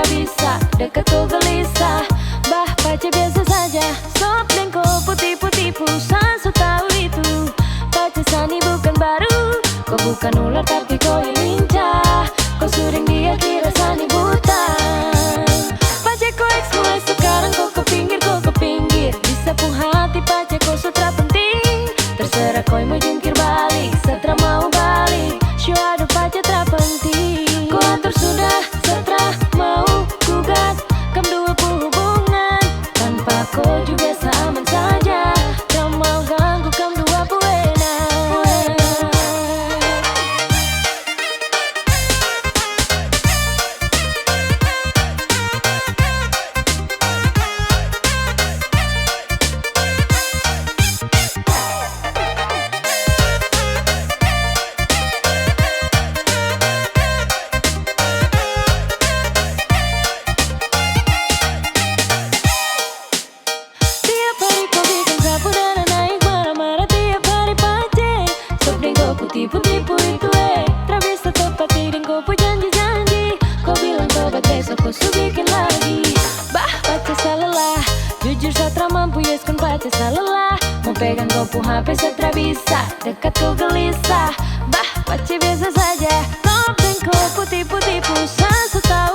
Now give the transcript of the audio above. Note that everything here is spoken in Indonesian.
tak bisa dekat kau gelisah. Bah pacar biasa saja, sop dan kau putih-putih pulsa, so tahu itu. Pacar Sani bukan baru, kau bukan ular tapi kau yang lincah. Kau sering dia kira Sani buta. Pacar kau ex mulai sekarang kau ke pinggir. Di sapu hati pacar kau sutra penting. Terserah kau mau jungkir balik, setra mau balik. Show ada pacar terpenting. Kau atur sudah, setra mau gugat. Kam dua hubungan, tanpa kau juga sama saja. Kau mau ganggu kam dua enak. Tipu-tipu itu tak bisa tepati dan kau pun janji-janji. Kau bilang tobat besok kau bikin lagi. Bah pacar salah, jujur satra mampu yeskan pacar salah. Mau pegang kau pun HP satra bisa, dekat kau gelisah. Bah pacar biasa saja, kau dan kau putih-putih pulsa, so tahu